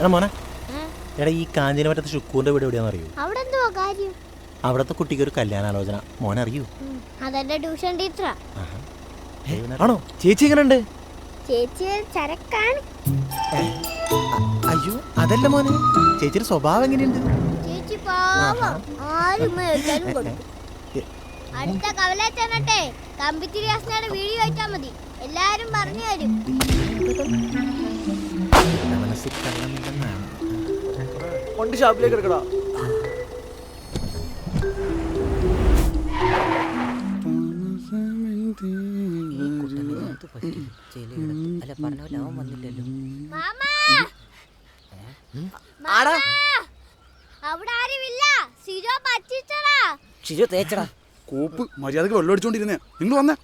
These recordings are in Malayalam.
എടാ മോനെ, എടാ ഈ കാഞ്ഞിരമറ്റത്ത് ശുക്കൂറിന്റെ വീട് എവിടെയാണെന്ന് അറിയൂ? അവിടത്തെ കുട്ടിക്ക് ഒരു കല്യാണാലോചന, മോനെ അറിയൂ? അതെന്റെ ട്യൂഷൻ ടീച്ചറാ. ആണോ? ചേച്ചി എങ്ങനെയുണ്ട്? ചേച്ചി ചരക്കാണ്. അയ്യോ അതല്ല മോനെ, ചേച്ചിയുടെ സ്വഭാവം എങ്ങനെയുണ്ട്? ചേച്ചി പാവം, ആരും മേടിക്കാനും കൊടുക്കും. അടുത്ത കവല ചെന്നട്ടെ കമ്പിത്തിരി അസ്നാടെ വീഡിയോ അയച്ചാ മതി, എല്ലാരും പറഞ്ഞു തരും. മനസ്സിൽ കള്ളമില്ലെന്നാണ്. വണ്ടി ഷാപ്പിലേക്ക് എടുക്കടാ. മാമാ, അവിടെ ആരുമില്ല. സിജോ പറ്റിച്ചടാ. ഷിജു തേച്ചടാ. കോപ്പ് മര്യാദക്ക് വെള്ളം അടിച്ചോണ്ടിരുന്നേ. നിങ്ങൾ വന്നേ,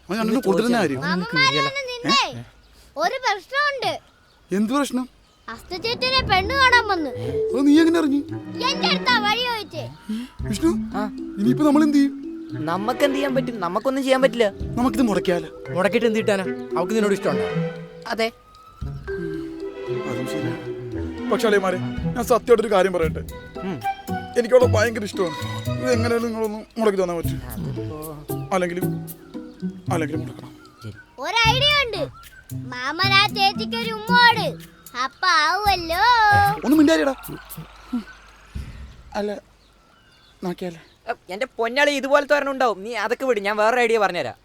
കൊടുത്തിരുന്ന കാര്യം. നിന്നെ ഒരു പ്രശ്നമുണ്ട്. എന്ത് പ്രശ്നം? അസ്തചേട്ടനെ പെണ്ണ് കാണാൻ വന്നു. അത് നീ എങ്ങനെ അറിഞ്ഞു? എന്റെ അടുത്താ വഴി ചോദിച്ചേ. വിഷ്ണു, ഇനിയിപ്പോ നമ്മൾ എന്ത് ചെയ്യും? നമുക്ക് എന്ത് ചെയ്യാൻ പറ്റും? നമുക്കൊന്നും ചെയ്യാൻ പറ്റില്ല. നമുക്കിത് മുടക്കിയാലോ? മുടക്കിട്ട് എന്ത് കിട്ടാനാ? അവൾക്ക് നിന്നോട് ഇഷ്ടമുണ്ടോ? അതെ, അതും ശരിയാ. പക്ഷേ അളിയന്മാരെ, ഞാൻ സത്യമായിട്ടൊരു കാര്യം പറയട്ടെ. എനിക്കവിടെ ഭയങ്കര ഇഷ്ടമാണ്. ഇത് എങ്ങനെയാലും നിങ്ങളൊന്ന് മുടക്കി തന്നാൻ പറ്റും. അല്ലെങ്കിൽ മുടക്കണം. ഒരു ഐഡിയ ഉണ്ട്. മാമൻ ആ ചേച്ചിക്ക് ഒരു ഉമ്മോട്, അപ്പ ആവുമല്ലോ. ഒന്നും മിണ്ടാരിടാ. അല്ല നോക്കിയാലേ. എന്റെ പൊന്നാളി ഇതുപോലത്തെ ഒരെണ്ണം ഉണ്ടാവും. നീ അതൊക്കെ വിടും, ഞാൻ വേറെ ഐഡിയ പറഞ്ഞുതരാം.